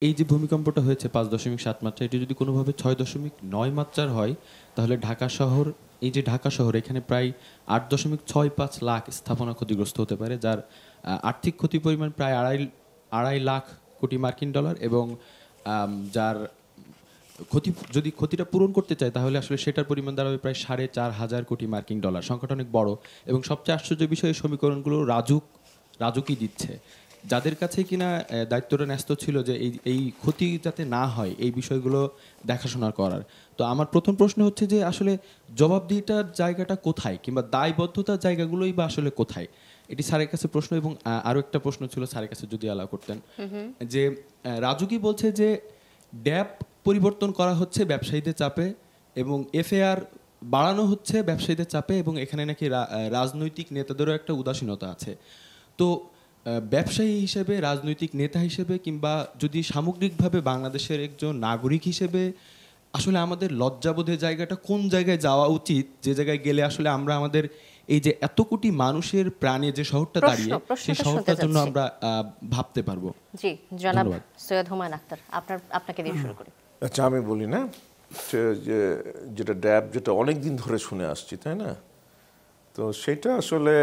এই যে ভূমিকম্পটা হয়েছে ৫.৭ মাত্রা, এটি যদি কোনোভাবে ৬.৯ মাত্রার হয়, তাহলে ঢাকা শহর, এই যে ঢাকা শহর, এখানে প্রায় ৮.৬৫ লাখ স্থাপনা ক্ষতিগ্রস্ত হতে পারে, যার আর্থিক ক্ষতির পরিমাণ প্রায় আড়াই লাখ কোটি মার্কিন ডলার, এবং যার যদি ক্ষতিটা পূরণ করতে চায়, তাহলে আসলে সেটার পরিমাণ দাঁড়াবে প্রায় ৪,৫০০ কোটি মার্কিন ডলার। সংখ্যাটা অনেক বড়, এবং সবচেয়ে আশ্চর্যের বিষয়, এই সমীকরণগুলো রাজুকই দিচ্ছে, যাদের কাছে কিনা দায়িত্বটা ন্যস্ত ছিল যে এই ক্ষতি যাতে না হয় এই বিষয়গুলো দেখাশোনা করার। তো আমার প্রথম প্রশ্ন হচ্ছে যে আসলে জবাবদিহিতার জায়গাটা কোথায়, কিংবা দায়বদ্ধতার জায়গাগুলোই বা আসলে কোথায়? এটি স্যারের কাছে প্রশ্ন। এবং আরও একটা প্রশ্ন ছিল স্যারের কাছে, যদি অ্যালাউ করতেন, যে রাজু কি বলছে যে ড্যাপ পরিবর্তন করা হচ্ছে ব্যবসায়ীদের চাপে, এবং এফএআর বাড়ানো হচ্ছে ব্যবসায়ীদের চাপে, এবং এখানে নাকি রাজনৈতিক নেতাদেরও একটা উদাসীনতা আছে। তো ব্যবসায়ী হিসেবে, রাজনৈতিক নেতা হিসেবে, কিংবা যদি সামগ্রিকভাবে বাংলাদেশের একজন নাগরিক হিসেবে, আসলে আমাদের লজ্জাবোধের জায়গাটা কোন জায়গায় যাওয়া উচিত, যে জায়গায় গেলে আসলে আমরা আমাদের এই যে এত কোটি মানুষের প্রাণে যে শহরটা দাঁড়িয়ে, সেই প্রশ্নটা শুনতে শহরটার জন্য চাচ্ছি। আমরা ভাবতে পারবো? জি, জনাব ধন্যবাদ। সৈয়দ হুমায়ুন আখতার, আপনাকে দিয়ে শুরু করি। আচ্ছা, আমি বলি না, যে যেটা ড্যাব, যেটা অনেক দিন ধরে শুনে আসছি, তাই না? তো সেটা আসলে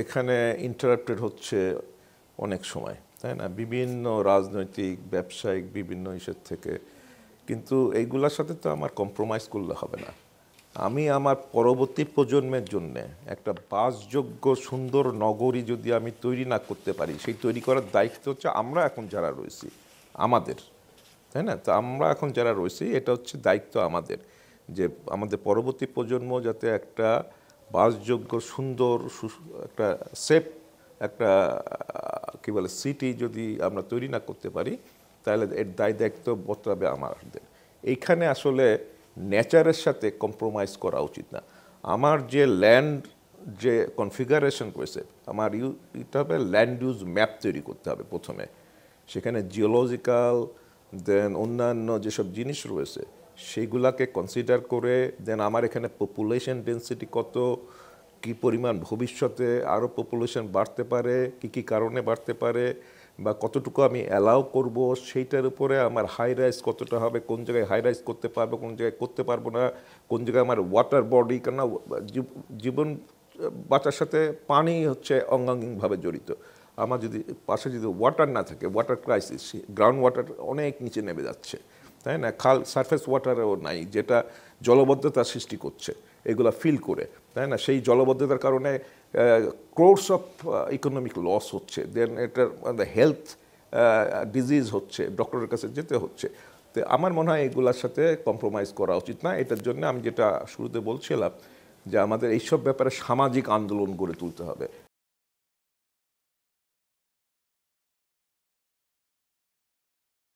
এখানে ইন্টারাপ্টেড হচ্ছে অনেক সময়, তাই না, বিভিন্ন রাজনৈতিক ব্যবসায়িক বিভিন্ন ইস্যুর থেকে। কিন্তু এইগুলোর সাথে তো আমার কম্প্রোমাইজ করলে হবে না। আমি আমার পরবর্তী প্রজন্মের জন্য একটা বাসযোগ্য সুন্দর নগরী যদি আমি তৈরি না করতে পারি, সেই তৈরি করার দায়িত্ব হচ্ছে আমরা এখন যারা রয়েছি আমাদের, তাই না? তো আমরা এখন যারা রয়েছি, এটা হচ্ছে দায়িত্ব আমাদের, যে আমাদের পরবর্তী প্রজন্ম যাতে একটা বাসযোগ্য সুন্দর একটা সেফ একটা কী বলে সিটি যদি আমরা তৈরি না করতে পারি, তাহলে এর দায়িত্ব বর্তাবে আমাদের। এইখানে আসলে নেচারের সাথে কম্প্রোমাইজ করা উচিত না। আমার যে ল্যান্ড যে কনফিগারেশন করেছে, আমার এটা হবে ল্যান্ড ইউজ ম্যাপ তৈরি করতে হবে প্রথমে। সেখানে জিওলজিক্যাল দেন অন্যান্য যেসব জিনিস রয়েছে সেইগুলাকে কনসিডার করে, দেন আমার এখানে পপুলেশন ডেন্সিটি কত, কি পরিমাণ ভবিষ্যতে আরও পপুলেশন বাড়তে পারে, কি কি কারণে বাড়তে পারে, বা কতটুকু আমি অ্যালাউ করব, সেইটার উপরে আমার হাই রাইজ কতটা হবে, কোন জায়গায় হাই রাইজ করতে পারবো, কোন জায়গায় করতে পারবো না, কোন জায়গায় আমার ওয়াটার বডি, কেননা জীবন বাঁচার সাথে পানি হচ্ছে অঙ্গাঙ্গিকভাবে জড়িত। আমার যদি পাশে যদি ওয়াটার না থাকে, ওয়াটার ক্রাইসিস, গ্রাউন্ড ওয়াটার অনেক নিচে নেমে যাচ্ছে, তাই না, খাল সারফেস ওয়াটারও নাই, যেটা জলবদ্ধতা সৃষ্টি করছে এগুলা ফিল করে, তাই না, সেই জলবদ্ধতার কারণে ক্রোর্স অফ ইকোনমিক লস হচ্ছে, দেন এটার হেলথ ডিজিজ হচ্ছে, ডক্টরের কাছে যেতে হচ্ছে। তো আমার মনে হয় এগুলোর সাথে কম্প্রোমাইজ করা উচিত না। এটার জন্য আমি যেটা শুরুতে বলছিলাম, যে আমাদের এইসব ব্যাপারে সামাজিক আন্দোলন গড়ে তুলতে হবে।